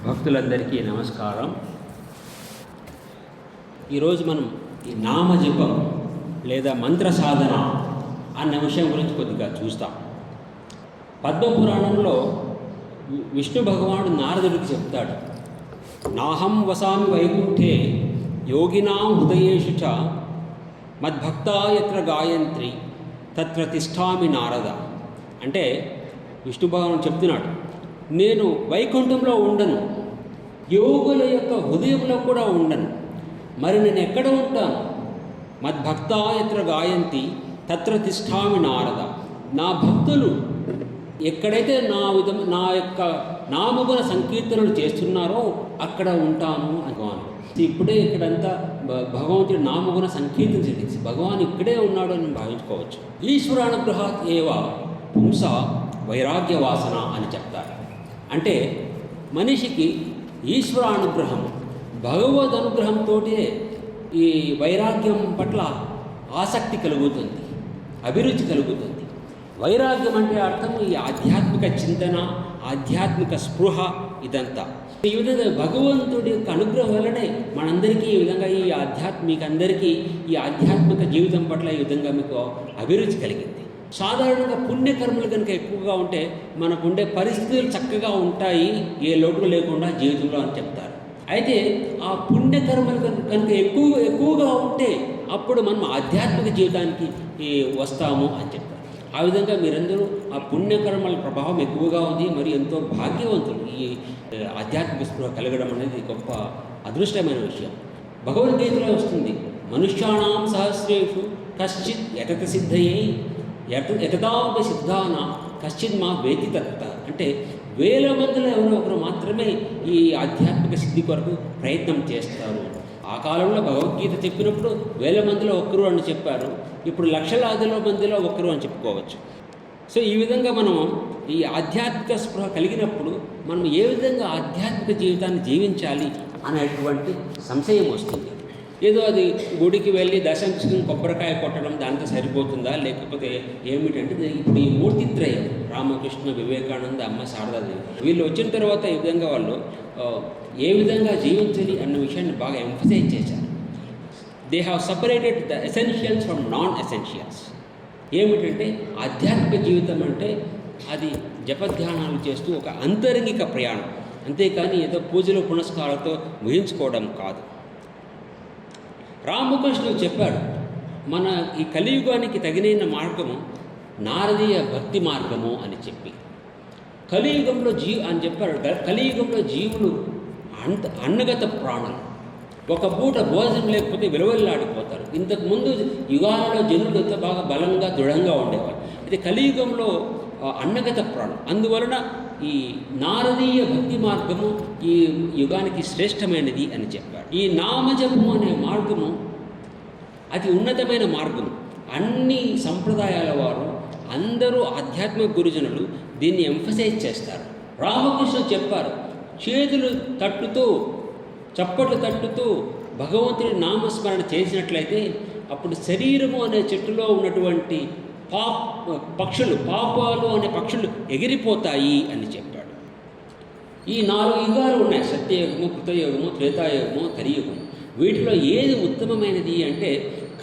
భక్తులందరికీ నమస్కారం. ఈరోజు మనం ఈ నామజపం లేదా మంత్ర సాధన అన్న విషయం గురించి కొద్దిగా చూస్తాం. పద్మపురాణంలో విష్ణు భగవానుడు నారదుడికి చెప్తాడు, నాహం వసామి వైకుంఠే యోగినాం హృదయేషు చ మద్భక్తా యత్ర గాయంత్రి తత్ర తిష్ఠామి నారద. అంటే విష్ణు భగవానుడు చెప్తున్నాడు, నేను వైకుంఠంలో ఉండను, యోగుల యొక్క హృదయంలో కూడా ఉండను, మరి నేను ఎక్కడ ఉంటాను? మద్భక్తా యత్ర గాయంతి తత్ర తిష్ఠామి నారద. నా భక్తులు ఎక్కడైతే నా యొక్క నామగుణ సంకీర్తనలు చేస్తున్నారో అక్కడ ఉంటాను అనుకోను. ఇప్పుడే ఇక్కడంతా భగవంతుడి నామగుణ సంకీర్తన చేసి భగవాన్ ఇక్కడే ఉన్నాడు అని భావించుకోవచ్చు. ఈశ్వరానుగ్రహాత్ ఏవ పుంస వైరాగ్య వాసన అని చెప్తారు. అంటే మనిషికి ఈశ్వరానుగ్రహం, భగవద్ అనుగ్రహంతో ఈ వైరాగ్యం పట్ల ఆసక్తి కలుగుతుంది, అభిరుచి కలుగుతుంది. వైరాగ్యం అంటే అర్థం ఈ ఆధ్యాత్మిక చింతన, ఆధ్యాత్మిక స్పృహ, ఇదంతా ఈ విధంగా భగవంతుడి యొక్క అనుగ్రహం వల్లనే మనందరికీ ఈ విధంగా మీకందరికీ ఈ ఆధ్యాత్మిక జీవితం పట్ల ఈ విధంగా మీకు అభిరుచి కలిగింది. సాధారణంగా పుణ్యకర్మలు కనుక ఎక్కువగా ఉంటే మనకు ఉండే పరిస్థితులు చక్కగా ఉంటాయి, ఏ లోటు లేకుండా జీవితంలో అని చెప్తారు. అయితే ఆ పుణ్యకర్మలు కనుక ఎక్కువగా ఉంటే అప్పుడు మనం ఆధ్యాత్మిక జీవితానికి వస్తాము అని చెప్తారు. ఆ విధంగా మీరందరూ ఆ పుణ్యకర్మల ప్రభావం ఎక్కువగా ఉంది, మరి ఎంతో భాగ్యవంతులు. ఈ ఆధ్యాత్మిక స్పృహ కలగడం అనేది గొప్ప అదృష్టమైన విషయం. భగవద్గీతలో వస్తుంది, మనుష్యాణం సహస్రేషు కశ్చిత్ యతత సిద్ధయే యతదాపి సిద్ధాన కశ్చిత్ మా వేతి తత్త. అంటే వేల మందిలో ఎవరో ఒకరు మాత్రమే ఈ ఆధ్యాత్మిక సిద్ధి కొరకు ప్రయత్నం చేస్తారు. ఆ కాలంలో భగవద్గీత చెప్పినప్పుడు వేల మందిలో ఒక్కరు అని చెప్పారు, ఇప్పుడు లక్షలాదిలో మందిలో ఒక్కరు అని చెప్పుకోవచ్చు. సో ఈ విధంగా మనం ఈ ఆధ్యాత్మిక స్పృహ కలిగినప్పుడు మనం ఏ విధంగా ఆధ్యాత్మిక జీవితాన్ని జీవించాలి అనేటువంటి సంశయం వస్తుంది. ఏదో అది గుడికి వెళ్ళి దర్శించుకుని కొబ్బరికాయ కొట్టడం దాంతో సరిపోతుందా, లేకపోతే ఏమిటంటే ఇప్పుడు ఈ మూర్తిత్రయం రామకృష్ణ, వివేకానంద, అమ్మ శారదాదేవి వీళ్ళు వచ్చిన తర్వాత ఈ విధంగా వాళ్ళు ఏ విధంగా జీవించాలి అన్న విషయాన్ని బాగా ఎంఫసైజ్ చేశారు. They have separated the essentials from non essentials. ఏమిటంటే ఆధ్యాత్మిక జీవితం అంటే అది జపధ్యానాలు చేస్తూ ఒక అంతరంగిక ప్రయాణం, అంతేకాని ఏదో పూజలు పునస్కారాలతో ముగించుకోవడం కాదు. రామకృష్ణుడు చెప్పాడు, మన ఈ కలియుగానికి తగినైన మార్గము నారదీయ భక్తి మార్గము అని చెప్పి. కలియుగంలో అని చెప్పాడు, కలియుగంలో జీవులు అన్నగత ప్రాణులు. ఒక పూట భోజనం లేకపోతే విలువల్లాడిపోతారు. ఇంతకుముందు యుగాలలో జనులు ఎంతో బాగా బలంగా దృఢంగా ఉండేవారు. అయితే కలియుగంలో అన్నగత ప్రాణం. అందువలన ఈ నారదీయ భక్తి మార్గము ఈ యుగానికి శ్రేష్టమైనది అని చెప్పాడు. ఈ నామజపము అనే మార్గము అతి ఉన్నతమైన మార్గము. అన్ని సంప్రదాయాల వారు, అందరూ ఆధ్యాత్మిక గురుజనులు దీన్ని ఎంఫసైజ్ చేస్తారు. రామకృష్ణ చెప్పారు, చేతులు తట్టుతూ చప్పట్లు తట్టుతూ భగవంతుడి నామస్మరణ చేసినట్లయితే అప్పుడు శరీరము అనే చెట్టులో ఉన్నటువంటి పక్షులు, పాపాలు అనే పక్షులు ఎగిరిపోతాయి అని చెప్పాడు. ఈ 4 యుగాలు ఉన్నాయి, సత్యయుగము, కృతయుగము, త్రేతాయుగము, కలియుగము. వీటిలో ఏది ఉత్తమమైనది అంటే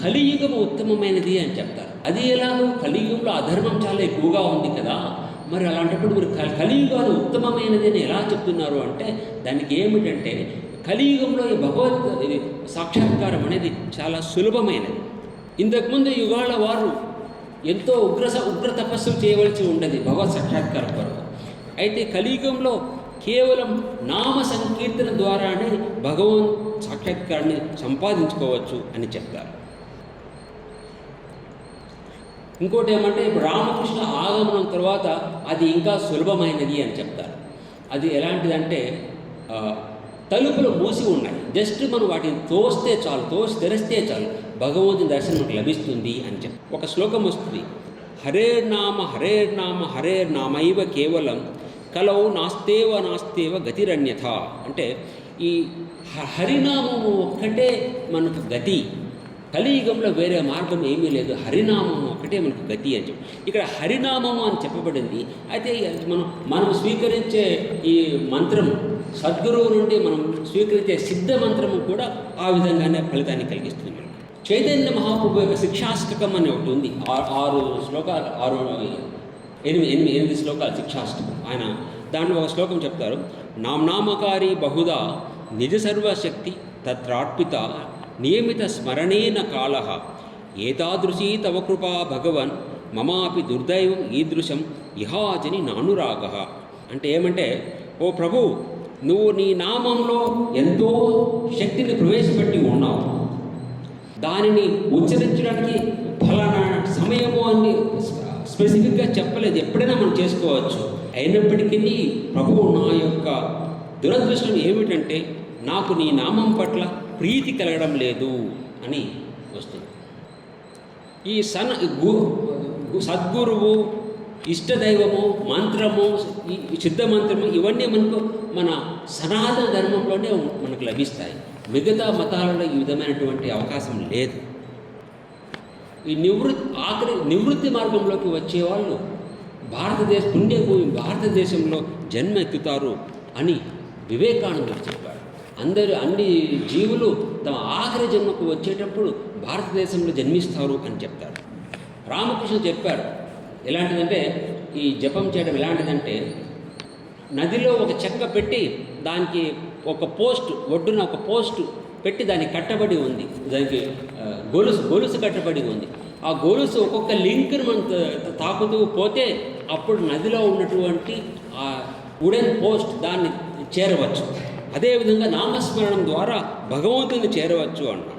కలియుగము ఉత్తమమైనది అని చెప్తారు. అది ఎలాగో కలియుగంలో అధర్మం చాలా ఎక్కువగా ఉంది కదా, మరి అలాంటప్పుడు మీరు కలియుగాలు ఉత్తమమైనది అని ఎలా చెప్తున్నారు అంటే దానికి ఏమిటంటే కలియుగంలో ఈ భగవద్ సాక్షాత్కారం అనేది చాలా సులభమైనది. ఇంతకుముందు యుగాల వారు ఎంతో ఉగ్ర తపస్సులు చేయవలసి ఉండేది భగవత్ సాక్షాత్కారం కొరకు. అయితే కలియుగంలో కేవలం నామ సంకీర్తన ద్వారానే భగవన్ సాక్షాత్కారాన్ని సంపాదించుకోవచ్చు అని చెప్తారు. ఇంకోటి ఏమంటే ఇప్పుడు రామకృష్ణ ఆగమనం తర్వాత అది ఇంకా సులభమైనది అని చెప్తారు. అది ఎలాంటిదంటే తలుపులు మూసి ఉన్నాయి, జస్ట్ మనం వాటిని తోస్తే చాలు, తెరిస్తే చాలు భగవంతుని దర్శనం మనకు లభిస్తుంది అని చెప్పి ఒక శ్లోకం వస్తుంది, హరేర్నామ హరేర్నామ హరేర్నామైవ కేవలం కలౌ నాస్తేవ గతిరన్యథ. అంటే ఈ హరినామము ఒక్కటే మనకు గతి, కలియుగంలో వేరే మార్గం ఏమీ లేదు, హరినామం ఒకటే మనకు గతి అని చెప్పి ఇక్కడ హరినామము అని చెప్పబడింది. అయితే మనం స్వీకరించే ఈ మంత్రం సద్గురువు నుండి మనం స్వీకరించే సిద్ధ మంత్రము కూడా ఆ విధంగానే ఫలితాన్ని కలిగిస్తుంది. చైతన్య మహాప్రభు యొక్క శిక్షాష్టకం అని ఒకటి ఉంది, 6 శ్లోకాలు, 8 శ్లోకాలు శిక్షాష్టకం. ఆయన దాంట్లో ఒక శ్లోకం చెప్తారు, నామనామకారి బహుదా నిజ సర్వశక్తి తత్రార్పిత నియమిత స్మరణేన కాల ఏతాదృశీ తవ కృపా భగవన్ మమాపి దుర్దైవం ఈదృశం ఇహాజని నానురాగ. అంటే ఏమంటే, ఓ ప్రభు, నువ్వు నీ నామంలో ఎంతో శక్తిని ప్రవేశపెట్టి ఉన్నావు, దానిని ఉచ్చరించడానికి ఫలానా సమయము అని స్పెసిఫిక్గా చెప్పలేదు, ఎప్పుడైనా మనం చేసుకోవచ్చు. అయినప్పటికీ ప్రభువు నా యొక్క దురదృష్టం ఏమిటంటే నాకు నీ నామం పట్ల ప్రీతి కలగడం లేదు అని వస్తుంది. ఈ సద్గురువు, ఇష్టదైవము, మంత్రము, ఈ సిద్ధ మంత్రము ఇవన్నీ మన సనాతన ధర్మంలోనే మనకు లభిస్తాయి. మిగతా మతాలలో ఈ విధమైనటువంటి అవకాశం లేదు. ఈ నివృత్తి మార్గంలోకి వచ్చేవాళ్ళు పుణ్యభూమి భారతదేశంలో జన్మ ఎత్తుతారు అని వివేకానందుడు చెప్పాడు. అన్ని జీవులు తమ ఆఖరి జన్మకు వచ్చేటప్పుడు భారతదేశంలో జన్మిస్తారు అని చెప్తాడు. రామకృష్ణ చెప్పారు, ఎలాంటిదంటే ఈ జపం చేయడం ఎలాంటిదంటే, నదిలో ఒక చెక్క పెట్టి దానికి ఒక పోస్ట్, ఒడ్డున ఒక పోస్ట్ పెట్టి దానికి కట్టబడి ఉంది, దానికి గొలుసు కట్టబడి ఉంది. ఆ గొలుసు ఒక్కొక్క లింక్ను మనం తాకుతూ పోతే అప్పుడు నదిలో ఉన్నటువంటి ఆ వుడెన్ పోస్ట్ దాన్ని చేరవచ్చు. అదేవిధంగా నామస్మరణం ద్వారా భగవంతుని చేరవచ్చు అన్నాడు.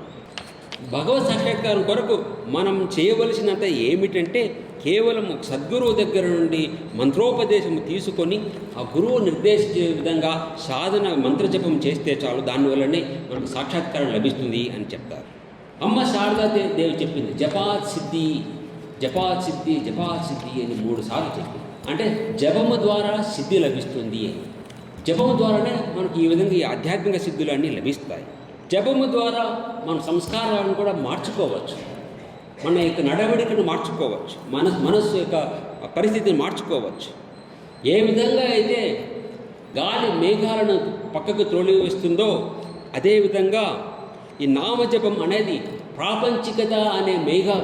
భగవత్ సాక్షాత్కారం కొరకు మనం చేయవలసినంత ఏమిటంటే కేవలం సద్గురువు దగ్గర నుండి మంత్రోపదేశం తీసుకొని ఆ గురువు నిర్దేశించే విధంగా సాధన మంత్రజపం చేస్తే చాలు, దానివల్లనే మనకు సాక్షాత్కారం లభిస్తుంది అని చెప్తారు. అమ్మ శారదాదేవి చెప్పింది, జపాత్ సిద్ధి జపాత్ సిద్ధి జపాత్ సిద్ధి అని 3 సార్లు చెప్పింది. అంటే జపము ద్వారా సిద్ధి లభిస్తుంది అని. జపము ద్వారానే మనకు ఈ విధంగా ఈ ఆధ్యాత్మిక సిద్ధులన్నీ లభిస్తాయి. జపము ద్వారా మన సంస్కారాలను కూడా మార్చుకోవచ్చు, మన యొక్క నడవడికను మార్చుకోవచ్చు, మనస్సు యొక్క పరిస్థితిని మార్చుకోవచ్చు. ఏ విధంగా అయితే గాలి మేఘాలను పక్కకు త్రోలివేస్తుందో అదేవిధంగా ఈ నామజపం అనేది ప్రాపంచికత అనే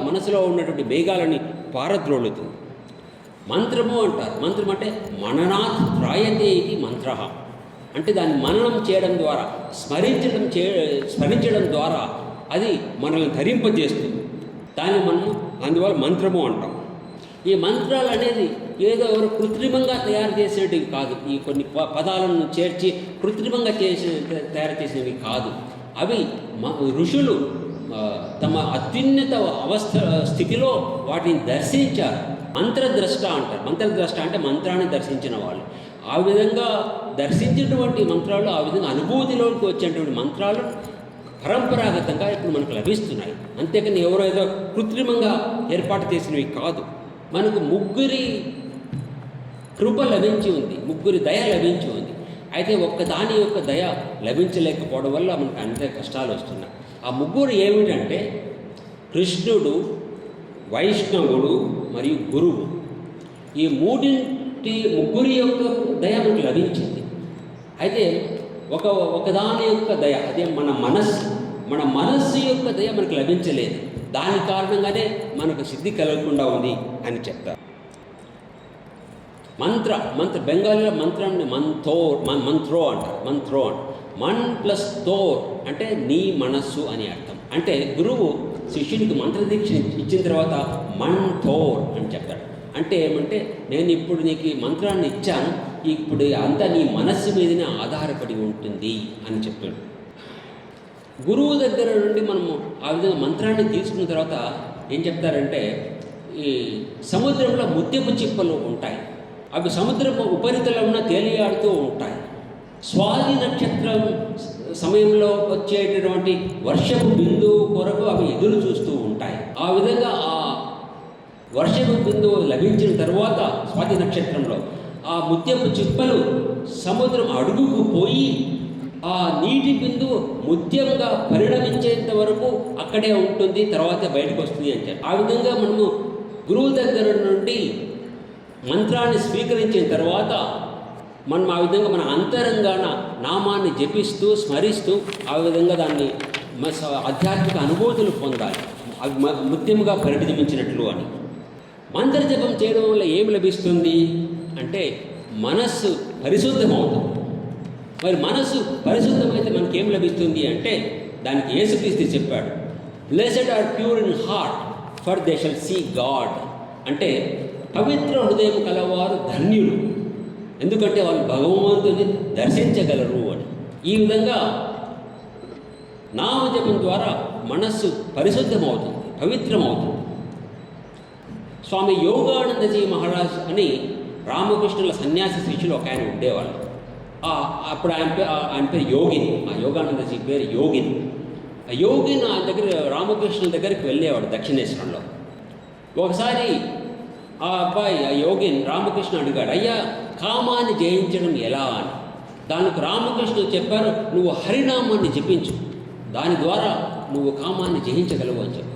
మనసులో ఉన్నటువంటి మేఘాలని పారద్రోలుతుంది. మంత్రము అంటారు. మంత్రం అంటే మననాత్ త్రాయతే ఇది మంత్ర. అంటే దాన్ని మననం చేయడం ద్వారా, స్మరించడం ద్వారా అది మనల్ని ధరింపజేస్తుంది. దాన్ని మనం అందువల్ల మంత్రము అంటాం. ఈ మంత్రాలు అనేది ఏదో ఎవరు కృత్రిమంగా తయారు చేసేటివి కాదు. ఈ కొన్ని పదాలను చేర్చి కృత్రిమంగా తయారు చేసినవి కాదు. అవి ఋషులు తమ అత్యున్నత స్థితిలో వాటిని దర్శించారు. మంత్రద్రష్ట అంటారు. మంత్రద్రష్ట అంటే మంత్రాన్ని దర్శించిన వాళ్ళు. ఆ విధంగా దర్శించినటువంటి మంత్రాలు, ఆ విధంగా అనుభూతిలోకి వచ్చేటువంటి మంత్రాలు పరంపరాగతంగా ఇప్పుడు మనకు లభిస్తున్నాయి. అంతేకాని ఎవరో ఏదో కృత్రిమంగా ఏర్పాటు చేసినవి కాదు. మనకు ముగ్గురి కృప లభించి ఉంది, ముగ్గురి దయ లభించి ఉంది. అయితే ఒక్కదాని యొక్క దయ లభించలేకపోవడం వల్ల మనకు అంతే కష్టాలు వస్తున్నాయి. ఆ ముగ్గురు ఏమిటంటే కృష్ణుడు, వైష్ణవుడు మరియు గురువు. ఈ ముగ్గురి యొక్క దయ మనకు లభించింది. అయితే ఒకదాని యొక్క దయ, అదే మన మనస్సు యొక్క దయ మనకు లభించలేదు. దాని కారణంగానే మనకు సిద్ధి కలగకుండా ఉంది అని చెప్తారు. మంత్ర బెంగాలీలో మంత్రాన్ని మంత్రో అంటారు. మన్ ప్లస్ తోర్ అంటే నీ మనస్సు అని అర్థం. అంటే గురువు శిష్యుడికి మంత్రదీక్ష ఇచ్చిన తర్వాత మన్ థోర్ అని చెప్తాడు. అంటే ఏమంటే, నేను ఇప్పుడు నీకు ఈ మంత్రాన్ని ఇచ్చాను, ఇప్పుడు అంతా నీ మనస్సు మీదనే ఆధారపడి ఉంటుంది అని చెప్తాడు. గురువు దగ్గర నుండి మనము ఆ విధంగా మంత్రాన్ని తీసుకున్న తర్వాత ఏం చెప్తారంటే, ఈ సముద్రంలో ముత్యపు చిప్పలు ఉంటాయి. అవి సముద్రపు ఉపరితలంలో తేలియాడుతూ ఉంటాయి. స్వాతి నక్షత్రం సమయంలో వచ్చేటటువంటి వర్షపు బిందువు కొరకు అవి ఎదురు చూస్తూ ఉంటాయి. ఆ విధంగా ఆ వర్షపు బిందువు లభించిన తర్వాత స్వాతి నక్షత్రంలో ఆ ముత్యపు చిప్పలు సముద్రం అడుగుకు పోయి ఆ నీటి బిందువు ముత్యంగా పరిణమించేంత వరకు అక్కడే ఉంటుంది, తర్వాత బయటకు వస్తుంది అని చెప్పి. ఆ విధంగా మనము గురువు దగ్గర నుండి మంత్రాన్ని స్వీకరించిన తర్వాత మనం ఆ విధంగా మన అంతరంగాన నామాన్ని జపిస్తూ స్మరిస్తూ ఆ విధంగా దాన్ని ఆధ్యాత్మిక అనుభూతులు పొందాలి, అవి ముత్యముగా పరిణమించినట్లు అని. మంత్రజపం చేయడం వల్ల ఏమి లభిస్తుంది అంటే మనస్సు పరిశుద్ధమవుతుంది. మరి మనస్సు పరిశుద్ధమైతే మనకేం లభిస్తుంది అంటే దానికి యేసుక్రీస్తు చెప్పాడు, blessed are pure in heart for they shall see God. అంటే పవిత్ర హృదయం కలవారు ధన్యులు, ఎందుకంటే వాళ్ళు భగవంతుని దర్శించగలరు అని. ఈ విధంగా నామజపం ద్వారా మనస్సు పరిశుద్ధమవుతుంది, పవిత్రమవుతుంది. స్వామి యోగానందజీ మహారాజ్ అని రామకృష్ణుల సన్యాసి శిష్యులు ఒక ఆయన ఉండేవాళ్ళు. అప్పుడు ఆయన పేరు యోగిని, ఆ యోగానందజీ పేరు యోగిని. ఆ యోగిని ఆయన దగ్గర రామకృష్ణుల దగ్గరికి వెళ్ళేవాడు దక్షిణేశ్వరంలో. ఒకసారి ఆ అబ్బాయి ఆ యోగిని రామకృష్ణ అడిగాడు, అయ్యా కామాన్ని జయించడం ఎలా అని. దానికి రామకృష్ణుడు చెప్పారు, నువ్వు హరినామాన్ని జపించు, దాని ద్వారా నువ్వు కామాన్ని జయించగలవు అని చెప్పి.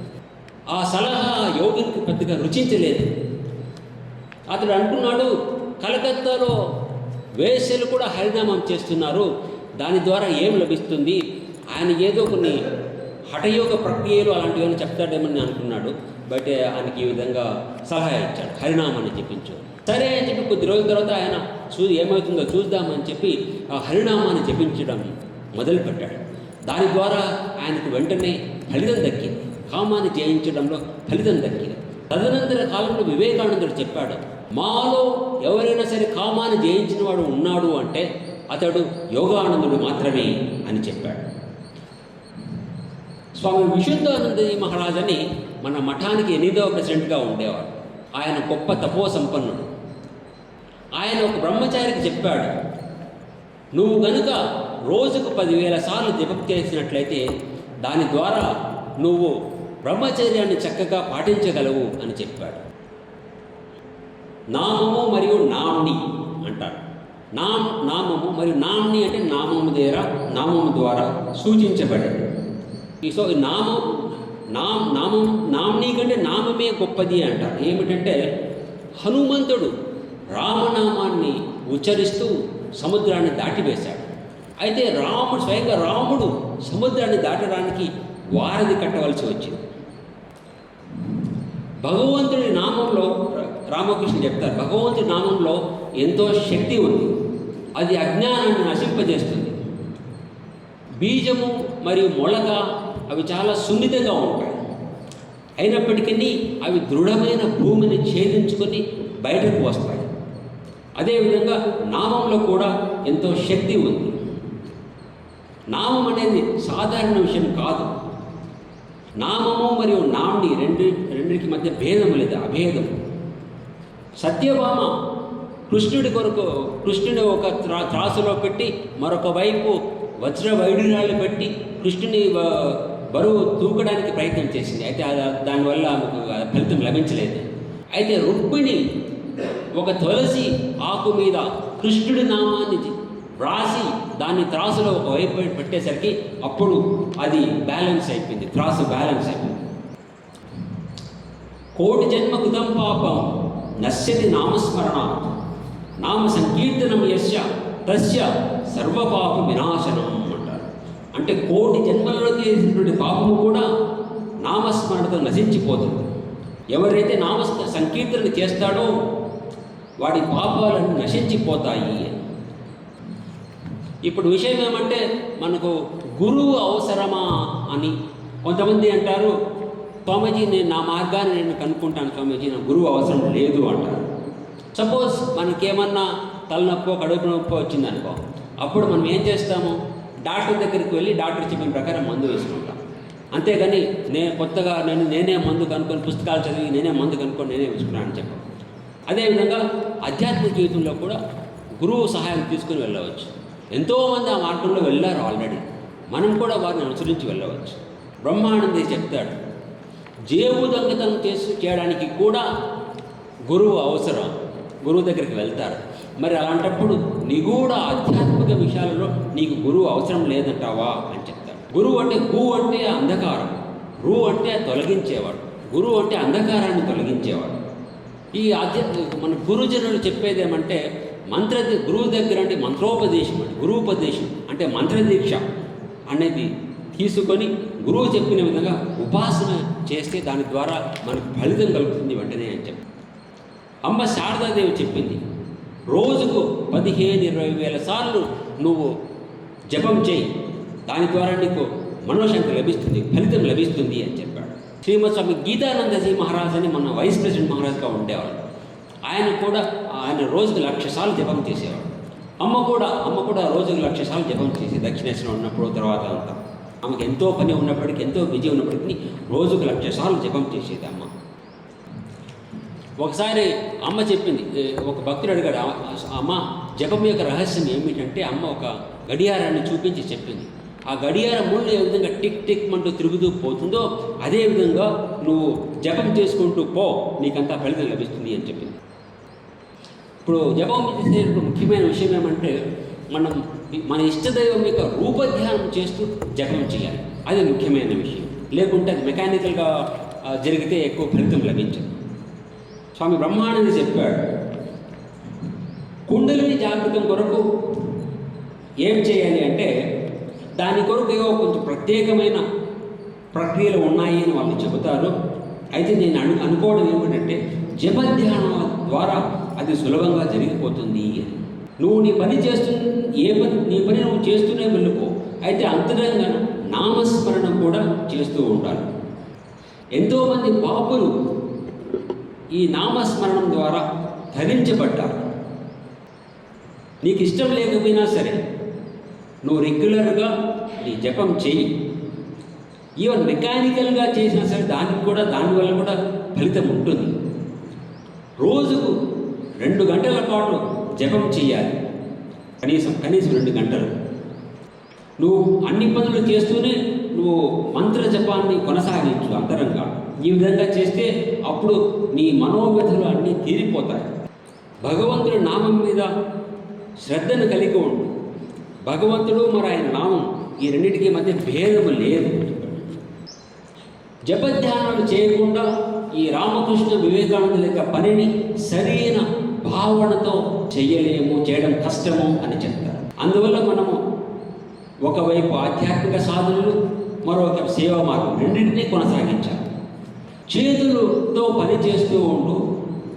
ఆ సలహా యోగినికి పెద్దగా రుచించలేదు. అతడు అంటున్నాడు, కలకత్తాలో వేశ్యలు కూడా హరినామం చేస్తున్నారు, దాని ద్వారా ఏం లభిస్తుంది, ఆయన ఏదో కొన్ని హఠయోగ ప్రక్రియలు అలాంటివన్నీ చెప్తాడేమని అనుకున్నాడు. బట్ ఆయనకి ఈ విధంగా సలహా ఇచ్చాడు, హరినామాన్ని చెప్పించు. సరే అని చెప్పి కొద్ది రోజుల తర్వాత ఆయన ఏమవుతుందో చూద్దామని చెప్పి ఆ హరినామాన్ని జపించడం మొదలుపెట్టాడు. దాని ద్వారా ఆయనకు వెంటనే ఫలితం దక్కింది, కామాన్ని జయించడంలో ఫలితం దక్కింది. తదనంతర కాలంలో వివేకానందుడు చెప్పాడు, మాలో ఎవరైనా సరే కామాన్ని జయించిన వాడు ఉన్నాడు అంటే అతడు యోగానందుడు మాత్రమే అని చెప్పాడు. స్వామి విశుద్ధానందజీ మహారాజ్ అని మన మఠానికి 8వ ప్రెసిడెంట్గా ఉండేవాడు. ఆయన గొప్ప తపో సంపన్నుడు. ఆయన ఒక బ్రహ్మచారికి చెప్పాడు, నువ్వు గనుక రోజుకు 10,000 సార్లు జపం చేసినట్లయితే దాని ద్వారా నువ్వు బ్రహ్మచర్యాన్ని చక్కగా పాటించగలవు అని చెప్పాడు. నామము మరియు నామ్ని అంటారు. నామము మరియు నామ్ని అంటే నామము ద్వారా సూచించబడింది. సో నామ్ని కంటే నామమే గొప్పది అంటారు. ఏమిటంటే హనుమంతుడు రామనామాన్ని ఉచ్చరిస్తూ సముద్రాన్ని దాటివేశాడు. అయితే స్వయంగా రాముడు సముద్రాన్ని దాటడానికి వారధి కట్టవలసి వచ్చింది. భగవంతుడి నామంలో రామకృష్ణ చెప్తారు, భగవంతుడి నామంలో ఎంతో శక్తి ఉంది, అది అజ్ఞానాన్ని నశింపజేస్తుంది. బీజము మరియు మొలక అవి చాలా సున్నితంగా ఉంటాయి, అయినప్పటికీ అవి దృఢమైన భూమిని ఛేదించుకొని బయటకు వస్తాయి. అదేవిధంగా నామంలో కూడా ఎంతో శక్తి ఉంది. నామం అనేది సాధారణ విషయం కాదు. నామము మరియు నామ్ని రెండింటికి మధ్య భేదం లేదు, అభేదం. సత్యభామ కృష్ణుని ఒక త్రాసులో పెట్టి మరొక వైపు వజ్ర వైడూర్యాలు పెట్టి కృష్ణుని బరువు తూకడానికి ప్రయత్నం చేసింది. అయితే దానివల్ల ఆమెకు ఫలితం లభించలేదు. అయితే రుక్మిణి ఒక తులసి ఆకు మీద కృష్ణుడి నామాన్ని వ్రాసి దాన్ని త్రాసులో ఒక వైపు పెట్టేసరికి అప్పుడు అది బ్యాలెన్స్ అయిపోయింది, త్రాసు బ్యాలెన్స్ అయిపోయింది. కోటి జన్మ కృతం పాపం నశ్యతి నామస్మరణ నామ సంకీర్తనం యస్య తస్య సర్వపాప వినాశనం అంటారు. అంటే కోటి జన్మలలో చేసినటువంటి పాపము కూడా నామస్మరణతో నశించిపోతుంది. ఎవరైతే సంకీర్తన చేస్తాడో వాడి పాపాలను నశించిపోతాయి. ఇప్పుడు విషయం ఏమంటే మనకు గురువు అవసరమా అని కొంతమంది అంటారు, స్వామీజీ నేను నా మార్గాన్ని నేను కనుక్కుంటాను స్వామీజీ, నా గురువు అవసరం లేదు అంటారు. సపోజ్ మనకేమన్నా తలనొప్పో కడుపు నొప్పో వచ్చిందనుకో, అప్పుడు మనం ఏం చేస్తాము, డాక్టర్ దగ్గరికి వెళ్ళి డాక్టర్ చెప్పిన ప్రకారం మందు వేసుకుంటాం. అంతేగాని కొత్తగా నేనే మందు కనుక్కొని పుస్తకాలు చదివి నేనే మందు కనుక్కొని నేనే వేసుకున్నాను అని చెప్పాను. అదేవిధంగా ఆధ్యాత్మిక జీవితంలో కూడా గురువు సహాయం తీసుకుని వెళ్ళవచ్చు. ఎంతోమంది ఆ మార్గంలో వెళ్ళారు ఆల్రెడీ, మనం కూడా వారిని అనుసరించి వెళ్ళవచ్చు. బ్రహ్మానంద చెప్తాడు, జేబు దొంగతనం చేయడానికి కూడా గురువు అవసరం. గురువు దగ్గరికి వెళ్తారు. మరి అలాంటప్పుడు నిగూఢ ఆధ్యాత్మిక విషయాలలో నీకు గురువు అవసరం లేదంటావా అని చెప్తాడు. గురువు అంటే గు అంటే అంధకారం, రు అంటే తొలగించేవాడు, గురువు అంటే అంధకారాన్ని తొలగించేవాడు. ఈ మన గురుజనులు చెప్పేది ఏమంటే గురువు దగ్గర అంటే మంత్రోపదేశం అంటే గురువుపదేశం అంటే మంత్రదీక్ష అనేది తీసుకొని గురువు చెప్పిన విధంగా ఉపాసన చేస్తే దాని ద్వారా మనకు ఫలితం కలుగుతుంది వెంటనే అని చెప్పి అమ్మ శారదాదేవి చెప్పింది. రోజుకు 15-20 వేల సార్లు నువ్వు జపం చేయి, దాని ద్వారా నీకు మనోశాంతి లభిస్తుంది, ఫలితం లభిస్తుంది అని చెప్పాడు. శ్రీమద్ స్వామి గీతానందజీ మహారాజ్ అని మన వైస్ ప్రెసిడెంట్ మహారాజ్గా ఉండేవాడు. ఆయన రోజుకు 1,00,000 సార్లు జపం చేసేవాడు. అమ్మ కూడా రోజుకు 1,00,000 సార్లు జపం చేసి దక్షిణేశ్వరం ఉన్నప్పుడు తర్వాత అంతా ఆమెకు ఎంతో పని ఉన్నప్పటికీ ఎంతో బిజీ ఉన్నప్పటికీ రోజుకు 1,00,000 సార్లు జపం చేసేది అమ్మ. ఒకసారి అమ్మ చెప్పింది, ఒక భక్తుడు అడిగాడు, అమ్మ జపం యొక్క రహస్యం ఏమిటంటే అమ్మ ఒక గడియారాన్ని చూపించి చెప్పింది. ఆ గడియారం ముళ్ళు ఏ విధంగా టిక్ టిక్ అంటూ తిరుగుతూ పోతుందో అదేవిధంగా నువ్వు జపం చేసుకుంటూ పో, నీకంతా ఫలితం లభిస్తుంది అని చెప్పింది. ఇప్పుడు జపం చేసేటప్పుడు ముఖ్యమైన విషయం ఏమంటే మన ఇష్టదైవం యొక్క రూపధ్యానం చేస్తూ జపం చేయాలి. అది ముఖ్యమైన విషయం. లేకుంటే అది మెకానికల్గా జరిగితే ఎక్కువ ఫలితం లభించదు. స్వామి బ్రహ్మానంద చెప్పాడు, కుండలిని జాగృతం కొరకు ఏం చేయాలి అంటే దాని కొరకు ఏవో కొంచెం ప్రత్యేకమైన ప్రక్రియలు ఉన్నాయి అని వాళ్ళు చెబుతారు. అయితే నేను అనుకోవడం ఏమిటంటే జపధ్యానం ద్వారా అది సులభంగా జరిగిపోతుంది అని. నువ్వు నీ పని నీ పని నువ్వు చేస్తూనే వెళ్ళిపో, అయితే అంతరంగా నామస్మరణం కూడా చేస్తూ ఉండాలి. ఎంతోమంది పాపులు ఈ నామస్మరణం ద్వారా ధరించబడ్డారు. నీకు ఇష్టం లేకపోయినా సరే నువ్వు రెగ్యులర్గా నీ జపం చేయి. ఈవెన్ మెకానికల్గా చేసినా సరే దానివల్ల కూడా ఫలితం ఉంటుంది. రోజుకు 2 గంటల పాటు జపం చేయాలి, కనీసం 2 గంటలు. నువ్వు అన్ని పనులు చేస్తూనే నువ్వు మంత్ర జపాన్ని కొనసాగించు అంతరంగా. ఈ విధంగా చేస్తే అప్పుడు నీ మనోవ్యధులు అన్నీ తీరిపోతాయి. భగవంతుడి నామం మీద శ్రద్ధను కలిగి ఉండు. భగవంతుడు మరి ఆయన నామం ఈ రెండింటికి మధ్య భేదము లేదు. జపధ్యానాలు చేయకుండా ఈ రామకృష్ణ వివేకానందుల యొక్క పనిని సరైన భావనతో చేయడం కష్టము అని చెప్తారు. అందువల్ల మనము ఒకవైపు ఆధ్యాత్మిక సాధనలు, మరొక సేవా మార్గం రెండింటినీ కొనసాగించాలి. చేతులతో పని చేస్తూ ఉండు,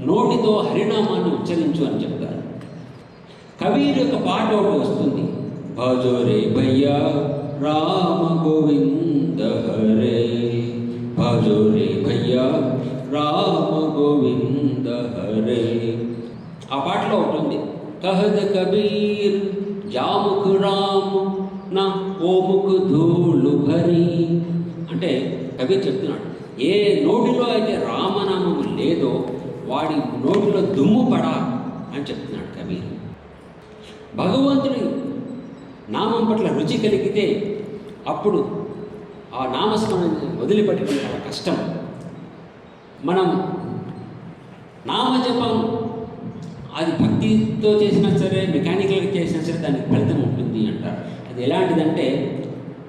నోటితో హరినామాన్ని ఉచ్చరించు అని చెప్తారు. కబీర్ యొక్క పాట ఒకటి వస్తుంది, భజో రే భయ్యా రామ గోవింద హరే, భజో రే భయ్యా రామ గోవింద హరే. ఆ పాటలో ఉంటుంది, కహద కబీర్ జాముఖ రామ్ నా ఓముఖ ధూళు భరి. అంటే కబీర్ చెప్తున్నాడు, ఏ నోటిలో అయితే రామనామము లేదో వాడి నోటిలో దుమ్ము పడా అని చెప్తున్నాడు కబీర్. భగవంతుని నామం పట్ల రుచి కలిగితే అప్పుడు ఆ నామస్మరణ వదిలిపెట్టడం చాలా కష్టం. మనం నామజపం అది భక్తితో చేసినా సరే, మెకానికల్గా చేసినా సరే దానికి ఫలితం ఉంటుంది అంటారు. అది ఎలాంటిదంటే,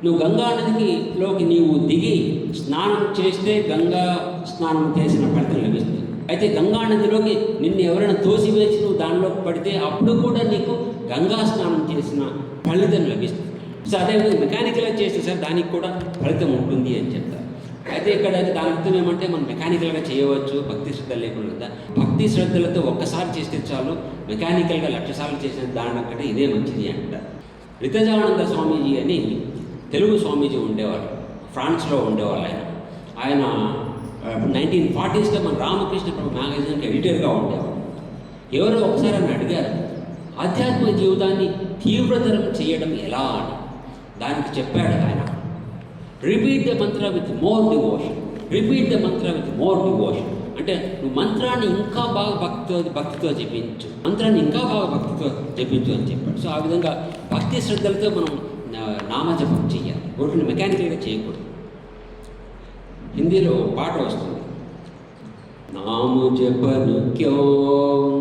నువ్వు గంగా నదిలోకి నీవు దిగి స్నానం చేస్తే గంగా స్నానం చేసిన ఫలితం లభిస్తుంది. అయితే గంగా నదిలోకి నిన్ను ఎవరైనా తోసివేసి నువ్వు దానిలోకి పడితే అప్పుడు కూడా నీకు గంగా స్నానం చేసిన ఫలితం లభిస్తుంది. సో అదేవిధంగా మెకానికల్గా చేస్తే సరే దానికి కూడా ఫలితం ఉంటుంది అని చెప్తారు. అయితే ఇక్కడ దాని అర్థం ఏమంటే మనం మెకానికల్గా చేయవచ్చు భక్తి శ్రద్ధ లేకుండా. భక్తి శ్రద్ధలతో ఒక్కసారి చేస్తే చాలు, మెకానికల్గా 1,00,000 సార్లు చేసిన దానికంటే ఇదే మంచిది అంటారు. రితజానంద స్వామీజీ అని తెలుగు స్వామీజీ ఉండేవాళ్ళు, ఫ్రాన్స్లో ఉండేవాళ్ళు. ఆయన 1940s మన రామకృష్ణ ప్రభు మ్యాగజైన్కి ఎడిటర్గా ఉండేవాడు. ఎవరో ఒకసారి అని అడిగారు, ఆధ్యాత్మిక జీవితాన్ని తీవ్రతరం చేయడం ఎలా అని. దానికి చెప్పాడు ఆయన, repeat the Mantra with more devotion, repeat the Mantra with more devotion. అంటే నువ్వు మంత్రాన్ని ఇంకా బాగా భక్తితో జపించు, మంత్రాన్ని ఇంకా బాగా భక్తితో జపించు అని చెప్పాడు. సో ఆ విధంగా భక్తి శ్రద్ధలతో మనం నామజపం చేయాలి, ఒకటిని మెకానికల్గా చేయకూడదు. హిందీలో పాట వస్తుంది, नाम जपन क्यों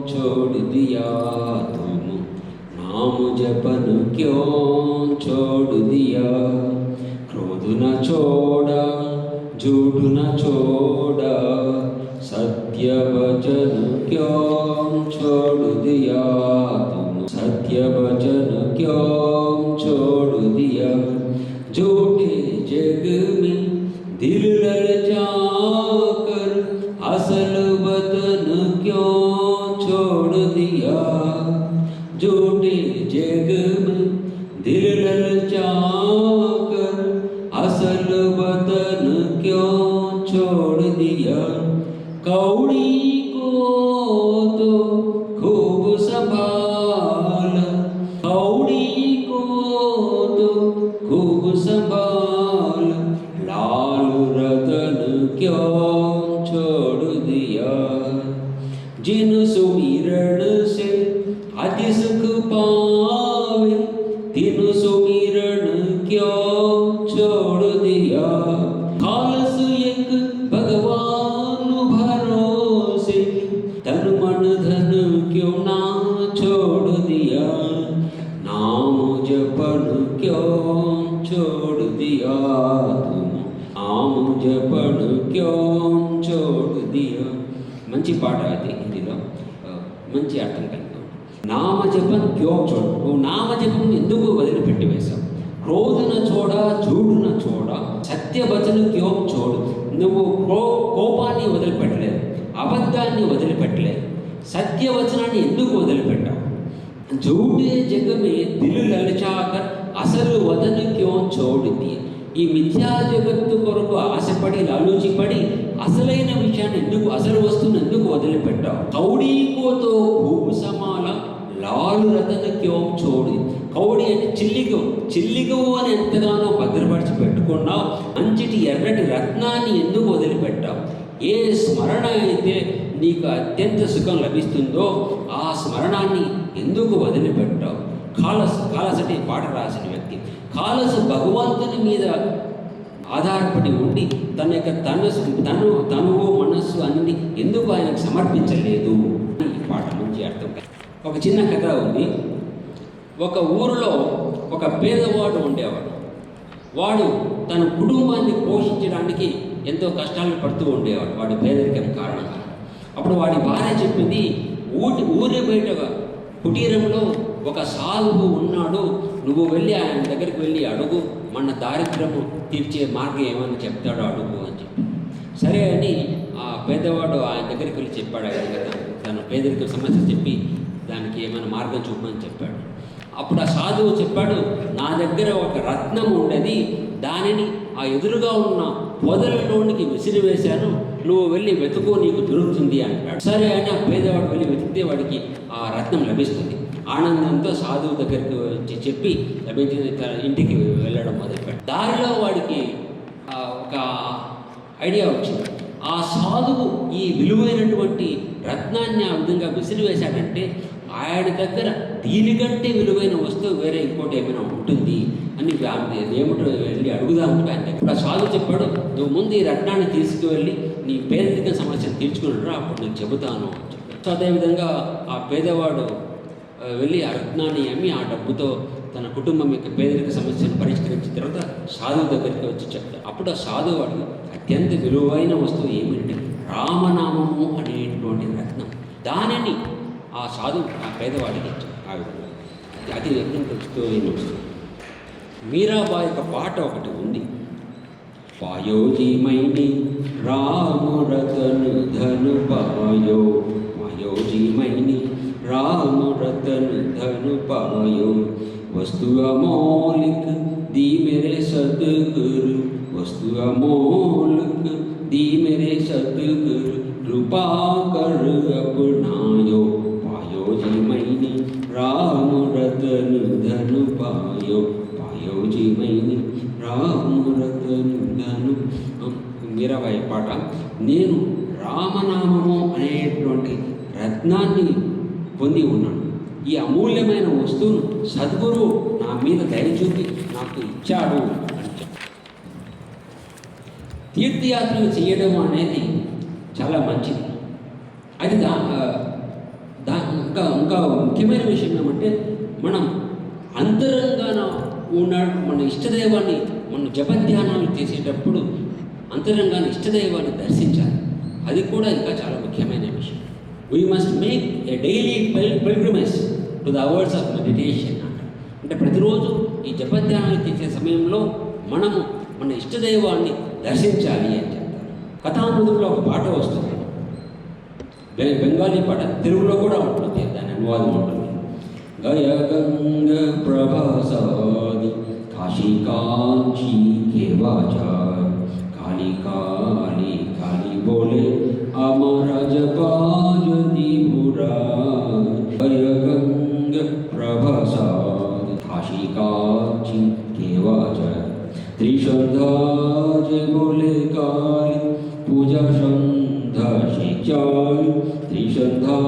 छोड़ दिया तुम, नाम जपन क्यों छोड़ दिया। क्रोध न छोड़ा, झूठ न छोड़ा, सत्य वचन क्यों छोड़ दिया तुम, सत्य वचन क्यों छोड़ दिया। झूठे जग में दिल ललचाकर असल वतन क्यों छोड़ दिया। झूठे जग में दिल ललचाकर असल वतन क्यों छोड़ दिया। कौड़ी को तो खूब संभाल, कौड़ी को तो खूब संभाल, लाल रतन क्यों छोड़ दिया। जिन सुमिरन से अति सुख पावे, तिन सुमिरन क्यों छोड़ दिया। खालस एक भगवान भरोसे, तन मन धन क्यों ना छोड़ दिया। नाम जपन क्यों छोड़ दिया तुम, नाम जपन क्यों छोड़ दिया। మంచి పాట అది హిందీలో, మంచి అర్థం కలిగి. నామజపం క్యో చోడు, నువ్వు నామజపం ఎందుకు వదిలిపెట్టి వేశావు. క్రోధన చోడ, జూడున చోడ, సత్యవచన క్యో చోడు, నువ్వు కోపాన్ని వదిలిపెట్టలేదు, అబద్ధాన్ని వదిలిపెట్టలేదు, సత్యవచనాన్ని ఎందుకు వదిలిపెట్టావు. झूठे जग में दिल ललचाकर అసలు వదన క్యో చోడింది. ఈ మిథ్యా జగత్తు కొరకు ఆశపడి లాలూచిపడి అసలైన విషయాన్ని ఎందుకు, అసలు వస్తువుని ఎందుకు వదిలిపెట్టావు. కౌడీకోతో భూపు సమాల లాలు రతన క్యో చోడి. కౌడి అంటే చిల్లిగవు అని ఎంతగానో భద్రపరిచి పెట్టుకున్నావు. మంచిటి ఎర్రటి రత్నాన్ని ఎందుకు వదిలిపెట్టావు. ఏ స్మరణ అయితే నీకు అత్యంత సుఖం లభిస్తుందో ఆ స్మరణాన్ని ఎందుకు వదిలిపెట్టావు. కాలసటి పాట రాసిన వ్యక్తి కాలసు భగవంతుని మీద ఆధారపడి ఉండి తన యొక్క తనువు మనస్సు అన్ని ఎందుకు ఆయనకు సమర్పించలేదు. ఈ పాట మంచి అర్థం. ఒక చిన్న కథ ఉంది. ఒక ఊరిలో ఒక పేదవాడు ఉండేవాడు. వాడు తన కుటుంబాన్ని పోషించడానికి ఎంతో కష్టాలు పడుతూ ఉండేవాడు వాడి పేదరికం కారణంగా. అప్పుడు వాడి భార్య చెప్పింది, ఊరి బయట కుటీరంలో ఒక సాధువు ఉన్నాడు, నువ్వు వెళ్ళి ఆయన దగ్గరికి వెళ్ళి అడుగు, మన దారిద్ర్యము తీర్చే మార్గం ఏమని చెప్తాడో అడుగు అని చెప్పి. సరే అని ఆ పేదవాడు ఆయన దగ్గరికి వెళ్ళి చెప్పాడు. ఆయన తన పేదరిక సమస్య చెప్పి దానికి ఏమైనా మార్గం చూపమని చెప్పాడు. అప్పుడు ఆ సాధువు చెప్పాడు, నా దగ్గర ఒక రత్నం ఉండేది, దానిని ఆ ఎదురుగా ఉన్న పొదలలోనికి విసిరివేశాను, నువ్వు వెళ్ళి వెతుకో, నీకు దొరుకుతుంది అంటాడు. సరే అని ఆ పేదవాడు వెళ్ళి వెతికితే వాడికి ఆ రత్నం లభిస్తుంది. ఆనందంతో సాధువు దగ్గరికి వచ్చి చెప్పి లభించిన ఇంటికి వెళ్ళడం మొదలుపెట్టాడు. దారిలో వాడికి ఒక ఐడియా వచ్చింది. ఆ సాధువు ఈ విలువైనటువంటి రత్నాన్ని ఆ విధంగా విసిరివేశాడంటే ఆయన దగ్గర దీనికంటే విలువైన వస్తువు వేరే ఇంకోటి ఏమైనా ఉంటుంది అని ఏమిటో వెళ్ళి అడుగుదామంటే ఆయన దగ్గర. ఆ సాధువు చెప్పాడు, నువ్వు ముందు ఈ రత్నాన్ని తీసుకువెళ్ళి నీ పేదరిక సమస్యను తీర్చుకున్నాడు, అప్పుడు నేను చెబుతాను అని చెప్పాడు. సో అదేవిధంగా ఆ పేదవాడు వెళ్ళి ఆ రత్నాన్ని అమ్మి ఆ డబ్బుతో తన కుటుంబం యొక్క పేదరిక సమస్యను పరిష్కరించిన తర్వాత సాధువు దగ్గరికి వచ్చి చెప్తాడు. అప్పుడు ఆ సాధువాడు అత్యంత విలువైన వస్తువు ఏమిటంటే రామనామము అనేటువంటి రత్నం. దానిని ఆ సాధువు ఆ పేదవాడికి ఇచ్చాడు. ఆ విధంగా అది యజ్ఞం తెలుస్తూ వస్తుంది. మీరాబాయి యొక్క పాట ఒకటి ఉంది. పాయోజీమైని రాము రతను ధను పాయో, పాయోజీమైని राम रतन धन पायो, वस्तु अमोलिक दी मेरे सतगुरु, वस्तु अमोलिक दी मेरे सतगुरु, कृपा कर अपनायो, पायो जी मैंने राम रतन धन पायो, पायो जी मैंने राम रतन धन. మీరాబాయి పాట. నేను రామనామము అనేటువంటి రత్నాన్ని పొంది ఉన్నాను. ఈ అమూల్యమైన వస్తువును సద్గురువు నా మీద దయ చూపి నాకు ఇచ్చాడు అని చెప్పారు. తీర్థయాత్రలు చేయడం అనేది చాలా మంచిది. అది ఇంకా ముఖ్యమైన విషయం ఏమంటే మనం అంతరంగాన ఉన్న మన ఇష్టదైవాన్ని మన జపధ్యానాలు చేసేటప్పుడు అంతరంగాన ఇష్టదైవాన్ని దర్శించాలి. అది కూడా ఇంకా చాలా ముఖ్యమైన విషయం. We must make a daily pilgrimage to the hours of meditation అంటే ప్రతిరోజు ఈ జపధ్యానాలు చేసే సమయంలో మనము మన ఇష్టదైవాన్ని దర్శించాలి అని చెప్తారు. కథామృతంలో ఒక పాట వస్తుంది, బెంగాలీ పాట, తెలుగులో కూడా ఉంటుంది, దాని అనువాదం ఉంటుంది. గయ గంగ ప్రభాసాది కాశీ కాంచి కేవాచార్ కాళీ కాళీ కాళీ బోలే আমার জপাজি ভুরা গয় গঙ্গ প্রভাসাদ কাশী কাঞ্চি কেওয়াচার ত্রিসন্ধ্যা যে বলে কালী পূজা সন্ধ্যা শিচাই ত্রিসন্ধ্যা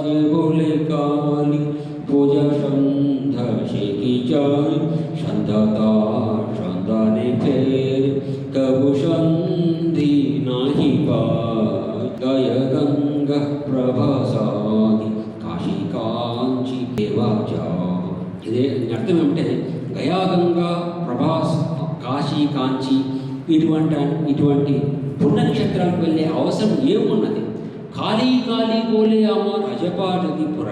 যে বলে কালী পূজা সন্ধ্যা শিখি চাই সন্ধ্যাতা সন্ধানে ফের কবু সন্ধি নাহি পায় গয় গঙ্গা ప్రభాసాది కాశీ కాంచి కేవాచా. ఇదే అర్థం ఏమంటే గయాగంగా ప్రభాస్ కాశీ కాంచి ఇటువంటి పుణ్యక్షేత్రాలకు వెళ్ళే అవసరం ఏమున్నది? ఖాళీ ఖాళీ బోలే అమర్ అజపాటది పుర,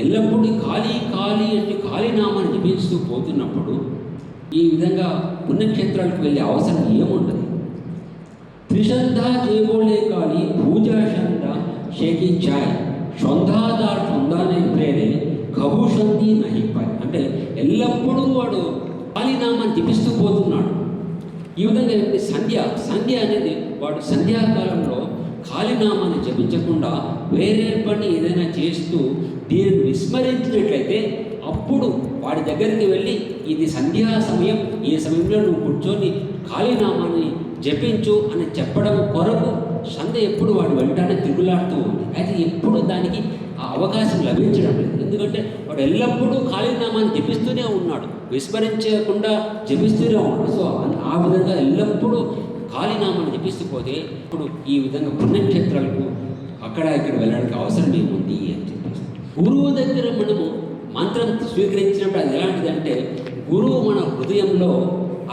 ఎల్లప్పుడూ ఖాళీ ఖాళీ అంటే ఖాళీ నామాన్ని జపిస్తూ పోతున్నప్పుడు ఈ విధంగా పుణ్యక్షేత్రాలకు వెళ్ళే అవసరం ఏముండదు. త్రిసంధ్యా జయబోలే కాళీ పూజా సంధ్యా షేకి చాయ్ సొంధాదార్ సొందానే ప్రేరే కబు సంధి నహిపాయ్ అంటే ఎల్లప్పుడూ వాడు కాళీనామాన్ని జపిస్తూ పోతున్నాడు. ఈ విధంగా సంధ్య అనేది వాడు సంధ్యాకాలంలో కాళీనామాన్ని జపించకుండా వేరే పని ఏదైనా చేస్తూ దీనిని విస్మరించినట్లయితే అప్పుడు వాడి దగ్గరికి వెళ్ళి ఇది సంధ్యా సమయం, ఈ సమయంలో నువ్వు కూర్చొని కాళీనామాన్ని జపించు అని చెప్పడం కొరకు సంధ్య ఎప్పుడు వాడు వెంటనే తిరుగులాడుతూ ఉంది. అయితే ఎప్పుడు దానికి ఆ అవకాశం లభించడం లేదు. ఎందుకంటే వాడు ఎల్లప్పుడూ కాళీనామాన్ని జపిస్తూనే ఉన్నాడు, విస్మరించకుండా జపిస్తూనే ఉన్నాడు. సో ఆ విధంగా ఎల్లప్పుడూ కాళీనామాన్ని జపిస్తూ పోతే ఇప్పుడు ఈ విధంగా పుణ్యక్షేత్రాలకు అక్కడ ఇక్కడ వెళ్ళడానికి అవసరం ఏముంది అని చెప్పేసి గురువు దగ్గర మనము మంత్రం స్వీకరించినప్పుడు అది ఎలాంటిదంటే గురువు మన హృదయంలో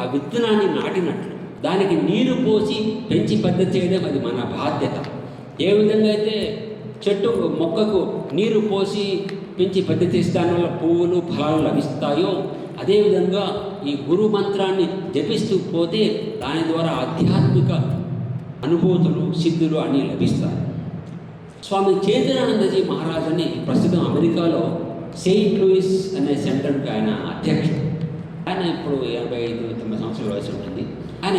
ఆ విత్తనాన్ని నాటినట్లు దానికి నీరు పోసి పెంచి పెద్ద చేయడం అది మన బాధ్యత. ఏ విధంగా అయితే చెట్టు మొక్కకు నీరు పోసి పెంచి పెద్ద చేసి దానివల్ల పువ్వులు ఫలాలు లభిస్తాయో అదేవిధంగా ఈ గురు మంత్రాన్ని జపిస్తూ పోతే దాని ద్వారా ఆధ్యాత్మిక అనుభూతులు సిద్ధులు అన్నీ లభిస్తాయి. స్వామి చైతన్యానందజీ మహారాజ్ అని ప్రస్తుతం అమెరికాలో సెయింట్ లూయిస్ అనే సెంటర్కి ఆయన అధ్యక్షుడు. ఆయన ఇప్పుడు 85-90 సంవత్సరాల వయసు ఉంటుంది. ఆయన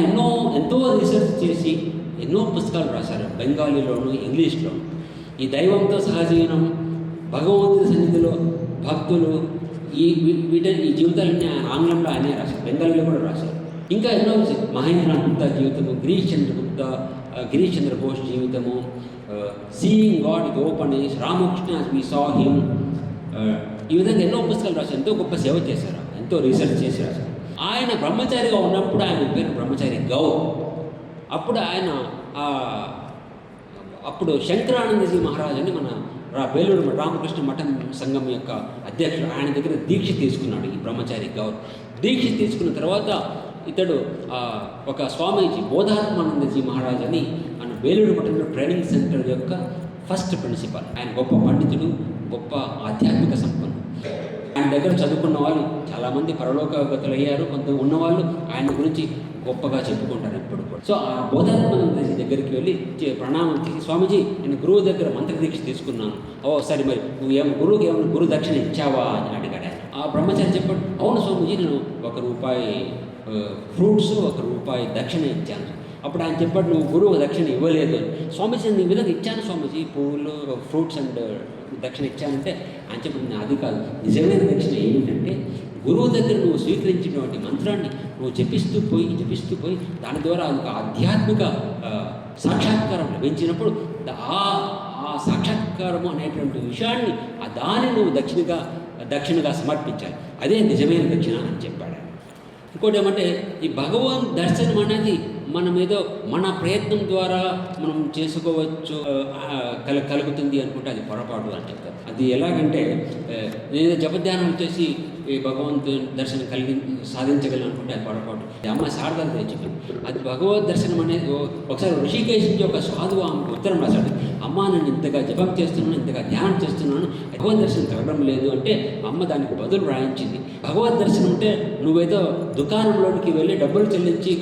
ఎంతో రీసెర్చ్ చేసి ఎన్నో పుస్తకాలు రాశారు, బెంగాలీలోను ఇంగ్లీష్లోను. ఈ దైవంతో సహజీవనం, భగవంతుని సన్నిధిలో భక్తులు, ఈ జీవితాలన్నీ ఆయన ఆంగ్లంలో ఆయనే రాశారు, బెంగాలీలో కూడా రాశారు. ఇంకా ఎన్నో మహేంద్రనాథ్ గుప్తా జీవితము, గిరీష్ చంద్ర బోస్ జీవితము, seeing God with open eyes, Ramakrishna we saw him, ఈ విధంగా ఎన్నో పుస్తకాలు రాశారు. ఎంతో గొప్ప సేవ చేశారు, ఎంతో రీసెర్చ్ చేసి రాశారు. ఆయన బ్రహ్మచారిగా ఉన్నప్పుడు ఆయన పేరు బ్రహ్మచారి గౌర్. అప్పుడు శంకరానందజీ మహారాజ్ అని మన బేలూరు రామకృష్ణ మఠం సంఘం యొక్క అధ్యక్షుడు, ఆయన దగ్గర దీక్ష తీసుకున్నాడు ఈ బ్రహ్మచారి గౌర్. దీక్ష తీసుకున్న తర్వాత ఇతడు ఒక స్వామీజీ బోధాత్మానందజీ మహారాజ్ అని ఆయన బేలూరు మఠంలో ట్రైనింగ్ సెంటర్ యొక్క ఫస్ట్ ప్రిన్సిపల్. ఆయన గొప్ప పండితుడు, గొప్ప ఆధ్యాత్మిక సంపన్నుడు. ఆయన దగ్గర చదువుకున్న వాళ్ళు చాలామంది పరలోకగతులయ్యారు. కొంత ఉన్నవాళ్ళు ఆయన గురించి గొప్పగా చెప్పుకుంటారు ఇప్పుడు కూడా. సో ఆ బోధాత్మానందజీ దగ్గరికి వెళ్ళి ప్రణామం చేసి, స్వామీజీ నేను గురువు దగ్గర మంత్రదీక్ష తీసుకున్నాను. సరే మరి నువ్వు గురువుకి ఏమైనా గురు దక్షిణ ఇచ్చావా అని అడిగాడు. ఆ బ్రహ్మచారి చెప్పాడు, అవును స్వామీజీ నేను ₹1 ఫ్రూట్స్ ₹1 దక్షిణ ఇచ్చాను. అప్పుడు ఆయన చెప్పాడు, నువ్వు గురువు దక్షిణ ఇవ్వలేదు అని. స్వామీజీ నేను ఈ విధంగా ఇచ్చాను స్వామీజీ, పువ్వులు ఫ్రూట్స్ అండ్ దక్షిణ ఇచ్చానంటే ఆయన చెప్పాడు, అది కాదు, నిజమైన దక్షిణ ఏమిటంటే గురువు దగ్గర నువ్వు స్వీకరించినటువంటి మంత్రాన్ని నువ్వు జపిస్తూ పోయి దాని ద్వారా ఒక ఆధ్యాత్మిక సాక్షాత్కారం లభించినప్పుడు ఆ సాక్షాత్కారము అనేటువంటి విషయాన్ని దాన్ని నువ్వు దక్షిణగా సమర్పించాలి. అదే నిజమైన దక్షిణ అని చెప్పాడు. ఇంకోటి ఏమంటే ఈ భగవాన్ దర్శనం అనేది మనం ఏదో మన ప్రయత్నం ద్వారా మనం చేసుకోవచ్చు కలుగుతుంది అనుకుంటే అది పొరపాటు అని చెప్తారు. అది ఎలాగంటే నేను జపధ్యానం చేసి ఈ భగవంతుని దర్శనం సాధించగలను అనుకుంటే అది పొరపాటు. అమ్మ శారదాదేవి చెప్పింది అది భగవద్ దర్శనం అనేది. ఒకసారి ఋషికేశ్ నుంచి ఒక సాధువు ఆమెకు ఉత్తరం రాశాడు, అమ్మ నేను ఇంతగా జపం చేస్తున్నాను, ఇంతగా ధ్యానం చేస్తున్నాను, భగవద్ దర్శనం కలగడం లేదు అంటే అమ్మ దానికి బదులు రాయించింది, భగవద్ దర్శనం అంటే నువ్వేదో దుకాణంలోనికి వెళ్ళి డబ్బులు చెల్లించి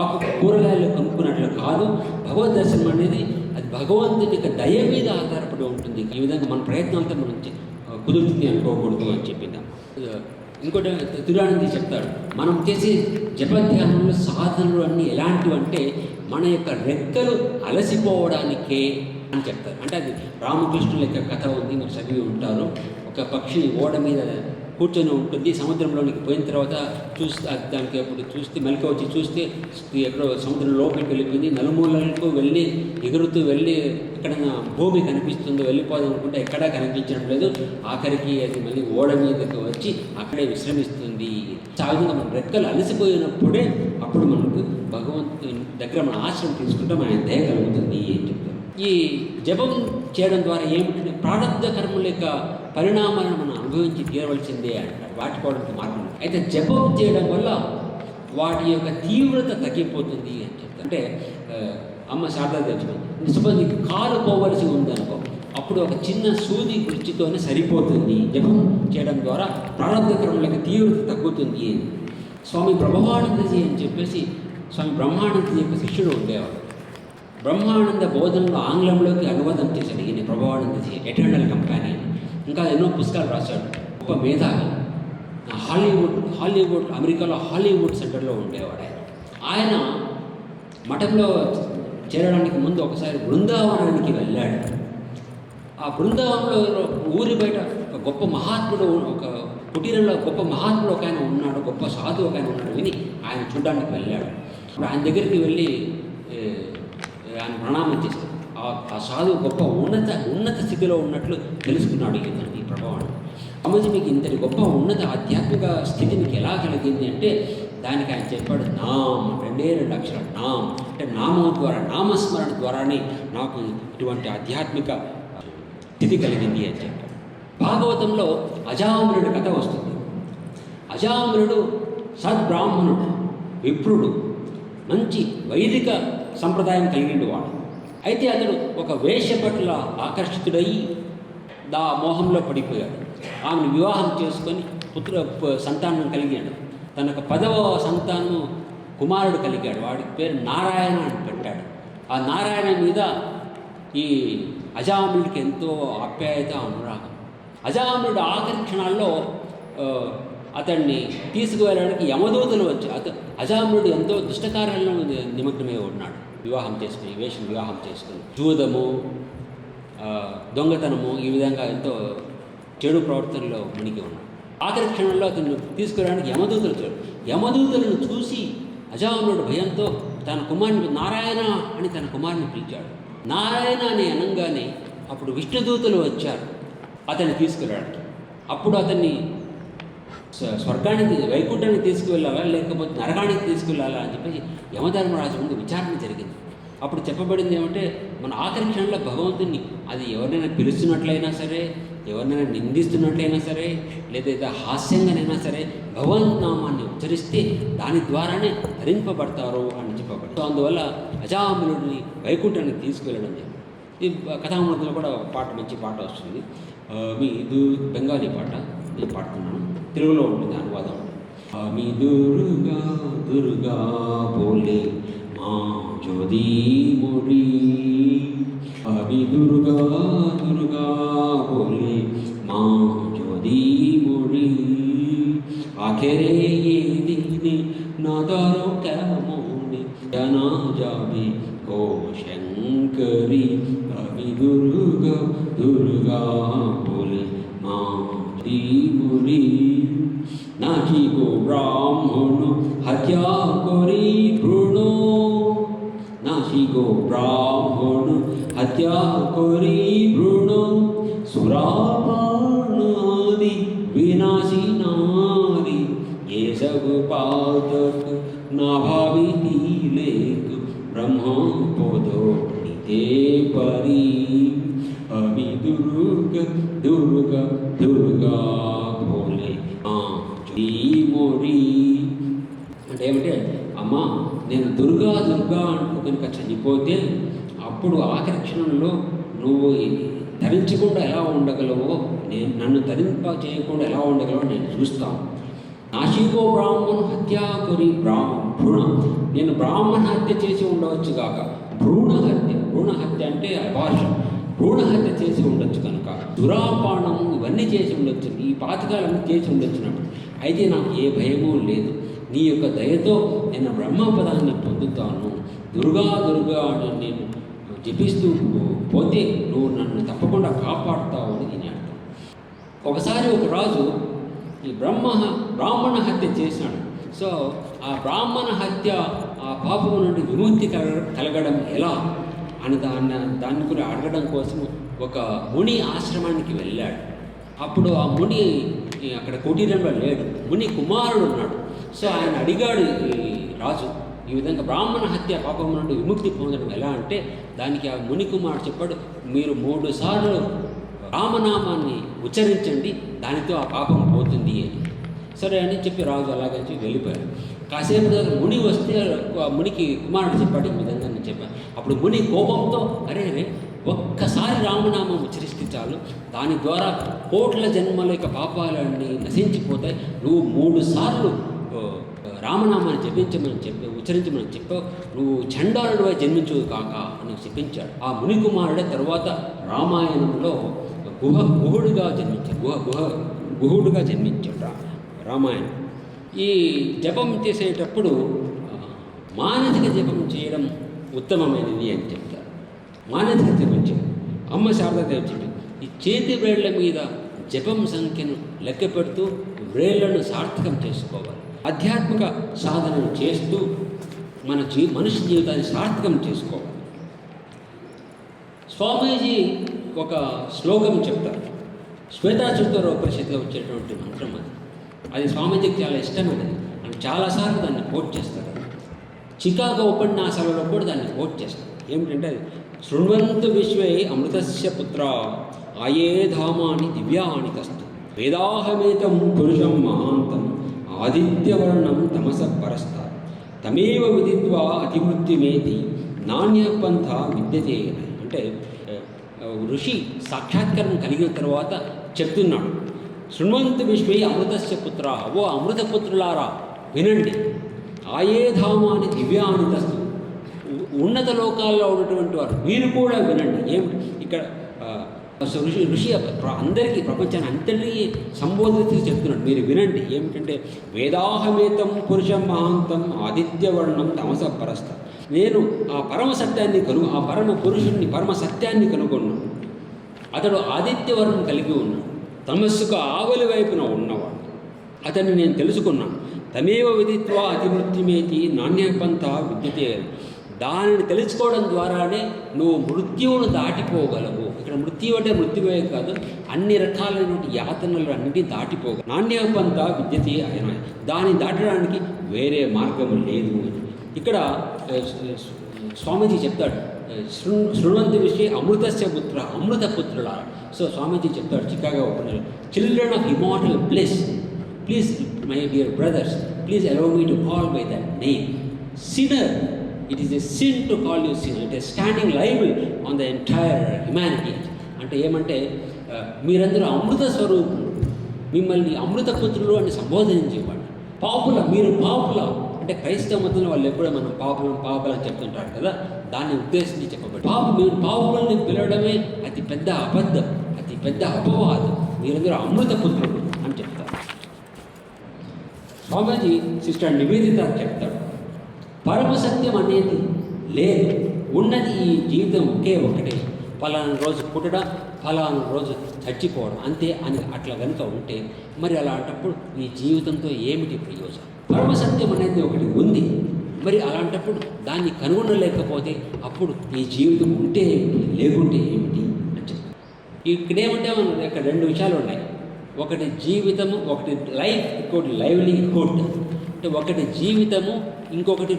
ఆకు కూరగాయలు కొనుక్కున్నట్లు కాదు. భగవద్ దర్శనం అనేది అది భగవంతుని దయ మీద ఆధారపడి ఉంటుంది. ఈ విధంగా మన ప్రయత్నాలతో మనం కుదురుతుంది అనుకోకూడదు అని చెప్పింది. ఇంకోటి తురానంది చెప్తాడు, మనం చేసే జపధ్యానంలో సాధనలు అన్నీ ఎలాంటివంటే మన యొక్క రెక్కలు అలసిపోవడానికే అని చెప్తారు. అంటే అది రామకృష్ణుల యొక్క కథ ఉంది, మీరు చదివి ఉంటారు. ఒక పక్షి ఓడ మీద కూర్చొని ఉంటుంది, సముద్రంలోనికి పోయిన తర్వాత దానికి అప్పుడు చూస్తే మెలక వచ్చి చూస్తే ఎక్కడో సముద్రం లోపలికి వెళ్ళిపోయింది, నలుమూలలకు వెళ్ళి ఎగురుతూ వెళ్ళి ఎక్కడైనా భూమి కనిపిస్తుందో వెళ్ళిపోదాం అనుకుంటే ఎక్కడా కనిపించడం లేదు. ఆఖరికి అది మళ్ళీ ఓడ మీదకి వచ్చి అక్కడే విశ్రమిస్తుంది. ఆ విధంగా మన రెక్కలు అలసిపోయినప్పుడే అప్పుడు మనకు భగవంతుని దగ్గర మన ఆశ్రయం తీసుకుంటే మన దయ కలుగుతుంది అని చెప్తారు. ఈ జపం చేయడం ద్వారా ఏమిటంటే ప్రారంభ కర్మల యొక్క పరిణామాలను మనం అనుభవించి తీరవలసిందే అంటారు, వాటికోవడానికి మార్గం. అయితే జపం చేయడం వల్ల వాటి యొక్క తీవ్రత తగ్గిపోతుంది అని చెప్తారు. అంటే అమ్మ శారదాదేవి చెప్పింది, సపోజ్ నీకు కాలు పోవలసి ఉందనుకో, అప్పుడు ఒక చిన్న సూది గుర్చితోనే సరిపోతుంది. జపం చేయడం ద్వారా ప్రారంభ కర్మల తీవ్రత తగ్గుతుంది. స్వామి బ్రహ్మానందజీ అని చెప్పేసి స్వామి బ్రహ్మానందజీ యొక్క శిష్యుడు ఉండేవాడు. బ్రహ్మానంద బోధనలో ఆంగ్లంలోకి అనువాదం చేశాడు ఈయన బ్రహ్మానందజీ, ఎటర్నల్ కంపానియన్. ఇంకా ఎన్నో పుస్తకాలు రాశాడు. గొప్ప మేధావి. హాలీవుడ్ అమెరికాలో హాలీవుడ్ సెంటర్లో ఉండేవాడు ఆయన. మఠంలో చేరడానికి ముందు ఒకసారి బృందావనానికి వెళ్ళాడు. ఆ బృందావనంలో ఊరి బయట ఒక గొప్ప మహాత్ముడు, ఒక కుటీరంలో గొప్ప మహాత్ముడు ఒక ఆయన ఉన్నాడు, గొప్ప సాధువు ఒక ఆయన ఉన్నాడు విని ఆయన చూడడానికి వెళ్ళాడు. అప్పుడు ఆయన దగ్గరికి వెళ్ళి ఆయన ప్రణామం చేశాడు. ఆ సాధువు గొప్ప ఉన్నత స్థితిలో ఉన్నట్లు తెలుసుకున్నాడు ఈ ప్రభావం. సమాజం మీకు ఇంతటి గొప్ప ఉన్నత ఆధ్యాత్మిక స్థితి మీకు ఎలా కలిగింది అంటే దానికి ఆయన చెప్పాడు, నామ్, 2 అక్షరాలు నామ్. అంటే నామం ద్వారా, నామస్మరణ ద్వారానే నాకు ఇటువంటి ఆధ్యాత్మిక స్థితి కలిగింది అని చెప్పాడు. భాగవతంలో అజామిలుడి కథ వస్తుంది. అజామిలుడు సద్బ్రాహ్మణుడు, విప్రుడు, మంచి వైదిక సంప్రదాయం కలిగిన వాడు. అయితే అతడు ఒక వేశ్య పట్ల ఆకర్షితుడయ్యి మోహంలో పడిపోయాడు. ఆమెను వివాహం చేసుకొని సంతానం కలిగాడు. తనకు 10వ సంతానం కుమారుడు కలిగాడు. వాడికి పేరు నారాయణ అని పెట్టాడు. ఆ నారాయణ మీద ఈ అజామిలుడికి ఎంతో ఆప్యాయత, అనురాగం. అజామిలుడు ఆఖరి క్షణాల్లో అతన్ని తీసుకువెళ్ళడానికి యమదూతలు వచ్చి అజామిలుడు ఎంతో దుష్టకార్యాలను నిమగ్నమై ఉన్నాడు. వివాహం చేసుకుని, వేషం వివాహం చేసుకుని, జూదము, దొంగతనము, ఈ విధంగా ఎంతో చెడు ప్రవర్తనలో మునిగి ఉన్నాడు. ఆఖరి క్షణంలో అతను తీసుకురావడానికి యమదూతలను చూసి అజామిలుడు భయంతో తన కుమారుని నారాయణ అని తన కుమారుని పిలిచాడు. నారాయణ అని అనగానే అప్పుడు విష్ణుదూతలు వచ్చారు అతన్ని తీసుకురావడానికి. అప్పుడు అతన్ని స్వర్గానికి, వైకుంఠానికి తీసుకువెళ్ళాలా లేకపోతే నరకానికి తీసుకువెళ్ళాలా అని చెప్పేసి యమధర్మరాజు ముందు విచారణ జరిగింది. అప్పుడు చెప్పబడింది ఏమంటే, మన ఆఖరి క్షణంలో భగవంతుని అది ఎవరినైనా పిలుస్తున్నట్లయినా సరే, ఎవరినైనా నిందిస్తున్నట్లయినా సరే, లేదా హాస్యంగానైనా సరే భగవంత్ నామాన్ని ఉచ్చరిస్తే దాని ద్వారానే ధరింపబడతారు అని చెప్పబడింది. సో అందువల్ల అజామిలుడిని వైకుంఠానికి తీసుకువెళ్ళడం జరిగింది. ఈ కథామృతంలో కూడా పాట, మంచి పాట వస్తుంది. ఇది బెంగాలీ పాట, నేను పాడుతున్నాను, తెలుగులో ఉంటుంది అనువాదం. আমি দুর্গা দুর্গা বলে মা যদি মরি, আমি দুর্গা দুর্গা বলে মা যদি মরি, আখেরে দিনে নাদার কেমনে জানা যাবে ও শঙ্করী, আমি দুর্গা দুর্গা বলে মা যদি মরি, নাকি গো ব্রাহ্মণ হত্যা করি ভ্রূণ, নাকি গো ব্রাহ্মণ হত্যা করি ভ্রূণ, সুরাপান আদি বিনাশী নারী, এ সব পাতক না ভাবি তীর लेक ब्रह्मा पोदो निते परी अभी दुर्गा दुर्गा दुर्गा भोले चुई मोरी అంటే ఏమంటే అమ్మా నేను దుర్గా దుర్గా అంటూ కనుక చనిపోతే అప్పుడు ఆఖరి క్షణంలో నువ్వు ధరించకుండా ఎలా ఉండగలవో నేను నన్ను ధరింప చేయకుండా ఎలా ఉండగలవో నేను చూస్తాను. నాశికో బ్రాహ్మణు హత్యా కొరి భ్రూణ నేను బ్రాహ్మణ హత్య చేసి ఉండవచ్చు కాక భ్రూణ హత్య అంటే అబార్షన్, భ్రూణ హత్య చేసి ఉండొచ్చు కనుక దురాపానం ఇవన్నీ చేసి ఉండొచ్చు, ఈ పాతకాలన్నీ చేసి ఉండొచ్చినప్పుడు అయితే నాకు ఏ భయమూ లేదు. నీ యొక్క దయతో నేను బ్రహ్మపదాన్ని పొందుతాను. దుర్గా దుర్గా అని నేను జపిస్తూ పోతే నువ్వు నన్ను తప్పకుండా కాపాడుతావు అని నేను అర్థం. ఒకసారి ఒక రాజు ఈ బ్రాహ్మణ హత్య చేశాడు. సో ఆ బ్రాహ్మణ హత్య ఆ పాపము నుండి విముక్తి కలగడం ఎలా అని దాన్ని కూడా అడగడం కోసం ఒక ముని ఆశ్రమానికి వెళ్ళాడు. అప్పుడు ఆ ముని అక్కడ కుటీరంలో లేడు, ముని కుమారుడు ఉన్నాడు. సో ఆయన అడిగాడు ఈ రాజు, ఈ విధంగా బ్రాహ్మణ హత్య పాపం నుండి విముక్తి పొందడం ఎలా అంటే దానికి ఆ ముని కుమారుడు చెప్పాడు, మీరు 3 సార్లు రామనామాన్ని ఉచ్చరించండి, దానితో ఆ పాపం పోతుంది అని. సరే అని చెప్పి రాజు అలాగే వెళ్ళిపోయాడు. కాసేపు దగ్గర ముని వస్తే మునికి కుమారుడు చెప్పాడు ఈ విధంగా నేను చెప్పాను. అప్పుడు ముని కోపంతో అరే ఒక్కసారి రామనామం ఉచ్చరిస్తే చాలు, దాని ద్వారా కోట్ల జన్మల యొక్క పాపాలన్నీ నశించిపోతాయి, నువ్వు 3 సార్లు రామనామాన్ని ఉచ్చరించమని చెప్పావు, నువ్వు చండాలుడివై జన్మించు కాక అని చెప్పించాడు. ఆ ముని కుమారుడే తర్వాత రామాయణంలో గుహుడుగా జన్మించాడు రామాయణం. ఈ జపం చేసేటప్పుడు మానసిక జపం చేయడం ఉత్తమమైనది అని చెప్తారు. మానసిక జపం చేయడం అమ్మ శారదాదేవి చెప్పింది, ఈ చేతి వేళ్ల మీద జపం సంఖ్యను లెక్క పెడుతూ వేళ్లను సార్థకం చేసుకోవాలి. ఆధ్యాత్మిక సాధనను చేస్తూ మనిషి జీవితాన్ని సార్థకం చేసుకోవాలి. స్వామీజీ ఒక శ్లోకం చెప్తారు, శ్వేతాచుత్తర ఉపనిషత్తులో వచ్చేటువంటి మంత్రం అది స్వామీజీకి చాలా ఇష్టమైనది అని చాలాసార్లు దాన్ని కోట్ చేస్తారు. చికాగో ఉపన్యాసాలలో కూడా దాన్ని కోట్ చేస్తారు. ఏమిటంటే అది శృణ్వంతు విశ్వే అమృతస్య పుత్ర ఆయే ధామాని దివ్యాని తస్తు వేదాహమేతం పురుషం మహాంతం ఆదిత్యవర్ణం తమస పరస్త తమేవ విదిత్వా అతివృత్తిమేతి నాణ్యపంథ విద్యతే. అంటే ఋషి సాక్షాత్కారం కలిగిన తర్వాత చెప్తున్నాడు, శృణ్వంతు విశ్వే అమృతస్య పుత్ర, ఓ అమృతపుత్రులారా వినండి, ఆయే ధామాని దివ్యాని తస్తు, ఉన్నత లోకాల్లో ఉన్నటువంటి వారు మీరు కూడా వినండి. ఏమిటి ఇక్కడ ఋషి అందరికీ ప్రపంచాన్ని అంతటినీ సంబోధిస్తూ చెప్తున్నాడు, మీరు వినండి. ఏమిటంటే వేదాహమేతం పురుషం మహాంతం ఆదిత్యవర్ణం తమస పరస్త, నేను ఆ పరమ సత్యాన్ని ఆ పరమ పురుషుణ్ణి పరమ సత్యాన్ని కనుగొన్నాను. అతడు ఆదిత్యవర్ణం కలిగి ఉన్నాడు, తమస్సుకు ఆవలి వైపున ఉన్నవాడు, అతన్ని నేను తెలుసుకున్నాను. తమేవ విదిత్వా అతివృత్తిమేతి నాణ్యపంథ విద్యతే, దానిని తెలుసుకోవడం ద్వారానే నువ్వు మృత్యువును దాటిపోగలవు. ఇక్కడ మృత్యు అంటే మృత్యువే కాదు, అన్ని రకాలైనటువంటి యాతనలు అన్నింటినీ దాటిపోగలవు. నాణ్యపంథ విద్యతే అయిన, దాన్ని దాటడానికి వేరే మార్గం లేదు. ఇక్కడ స్వామీజీ చెప్తాడు, శృణ్వంతు విషయ అమృతస్య పుత్ర, అమృతపుత్రుల. సో స్వామీజీ చెప్తాడు చికాగో ఉపనిషత్తులో, children of immortal bliss, please my dear brothers, please allow me to call by that name. Sinner, it is a sin to call you sinner, it is standing liable on the entire humanity. అంటే ఏమంటే మీరందరూ అమృత స్వరూపులు, మిమ్మల్ని అమృత పుత్రులు అని సంబోధించేవాడు. పాపుల, మీరు పాపుల అంటే క్రైస్తవ మతంలో వాళ్ళు ఎప్పుడూ మనం పాపులు అని చెప్తుంటారు కదా, దాన్ని ఉద్దేశించి చెప్పబడి మీరు పాపులని పిలవడమే అతి పెద్ద అబద్ధం, అతి పెద్ద అపవాదం. మీరందరూ అమృత పుత్రులు అని చెప్తారు. స్వామీజీ సిస్టర్ నివేదిత చెప్తాడు, పరమసత్యం అనేది లేదు, ఉన్నది ఈ జీవితం ఒకే ఒకటే, ఫలానా రోజు పుట్టడం, ఫలానా రోజు చచ్చిపోవడం అంతే అని అట్లా కనుక ఉంటే మరి అలాంటప్పుడు ఈ జీవితంతో ఏమిటి ప్రయోజనం? పరమసత్యం అనేది ఒకటి ఉంది, మరి అలాంటప్పుడు దాన్ని కనుగొనలేకపోతే అప్పుడు ఈ జీవితం ఉంటే ఏమిటి, లేకుంటే ఏమిటి అని చెప్తారు. ఇక్కడేమంటే మనం ఇక్కడ 2 విషయాలు ఉన్నాయి, ఒకటి జీవితము, ఒకటి లైఫ్, ఇంకోటి లైవ్లీహుడ్. అంటే ఒకటి జీవితము, ఇంకొకటి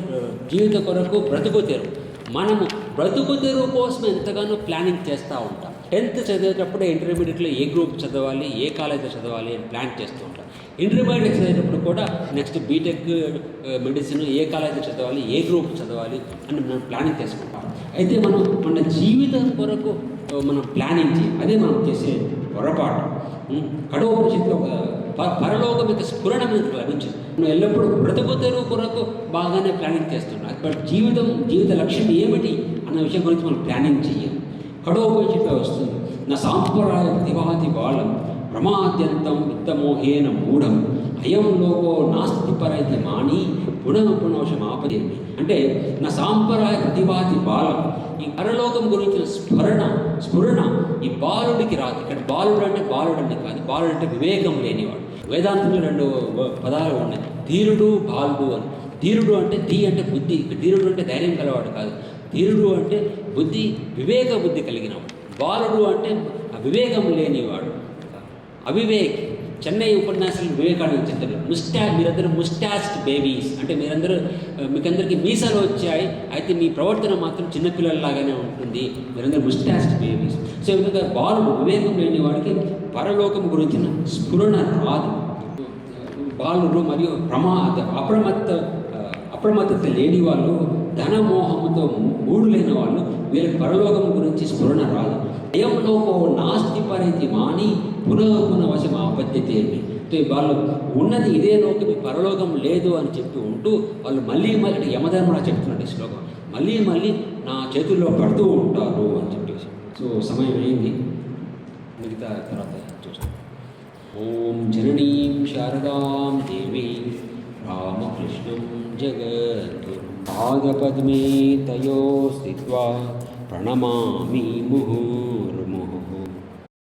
జీవిత కొరకు బ్రతుకు తెరువు. మనము బ్రతుకు తెరువు కోసం ఎంతగానో ప్లానింగ్ చేస్తూ ఉంటాం. 10th చదివేటప్పుడే ఇంటర్మీడియట్లో ఏ గ్రూప్ చదవాలి, ఏ కాలేజీలో చదవాలి అని ప్లాన్ చేస్తూ ఉంటాం. ఇంటర్మీడియట్ చదివేటప్పుడు కూడా నెక్స్ట్ బీటెక్ మెడిసిన్ ఏ కాలేజీలో చదవాలి, ఏ గ్రూప్ చదవాలి అని మనం ప్లానింగ్ చేసుకుంటాం. అయితే మనం మన జీవితం కొరకు మనం ప్లానింగ్ చేయాలి. అదే మనం చేసే పొరపాటు. కఠోపనిషత్తులో పరలోకం యొక్క స్ఫురణ మనకు లభించింది. మనం ఎల్లప్పుడూ బ్రతుకు తెరువు కొరకు బాగానే ప్లానింగ్ చేస్తున్నాం. బట్ జీవిత లక్ష్యం ఏమిటి అన్న విషయం గురించి మనం ప్లానింగ్ చేయాలి. కఠోపనిషత్తులో వస్తుంది, నా సాంప్రదాయ ప్రతిభాతి బాలం ప్రమాద్యంతం విత్తమోహేన మూఢం అయం లోకో నాస్తి పరైతి మాని పునఃపునవశమాపదేమి. అంటే నా సాంప్రదాయ ప్రతిభాతి బాలం, ఈ పరలోకం గురించిన స్ఫురణ ఈ బాలుడికి రాదు. ఇక్కడ బాలుడు అంటే కాదు, బాలుడు అంటే వివేకం లేనివాడు. వేదాంతంలో 2 పదాలు ఉన్నాయి, ధీరుడు, బాలుడు అని. ధీరుడు అంటే అంటే బుద్ధి, ధీరుడు అంటే ధైర్యం కలవాడు కాదు. ధీరుడు అంటే వివేక బుద్ధి కలిగినవాడు. బాలుడు అంటే వివేకం లేనివాడు, అవివేక్. చెన్నై ఉపన్యాసాలు వివేకానంద చెప్తారు, మీరందరూ ముస్టాచ్డ్ బేబీస్ అంటే మీకందరికీ మీసాలు వచ్చాయి, అయితే మీ ప్రవర్తన మాత్రం చిన్నపిల్లల్లాగానే ఉంటుంది, మీరందరూ ముస్టాచ్డ్ బేబీస్. సో ఈ విధంగా బాలుడు వివేకం లేని వాడికి పరలోకం గురించిన స్ఫురణ రాదు. బాలుడు మరియు అప్రమత్తత లేని వాళ్ళు, ధనమోహంతో మూడులైన వాళ్ళు, వీళ్ళకి పరలోకం గురించి స్ఫురణ రాదు. అయంలోకో నాస్తి పరితి మాని పునఃపునవశం ఆపద్యతే అని. వాళ్ళు ఉన్నది ఇదే లోకం, పరలోకం లేదు అని చెప్పి ఉంటూ వాళ్ళు మళ్ళీ యమధర్మరాజు చెప్తున్నాడు ఈ శ్లోకం, మళ్ళీ నా చేతుల్లో పడుతూ ఉంటారు అని చెప్పేసి. సో సమయం అయింది, మిగతా తర్వాత చూస్తాం. ఓం జననీం శారదాం దేవీం రామకృష్ణం జగద్గురుం పాదపద్మే తయో స్థిత్వా ప్రణమామి ముహు.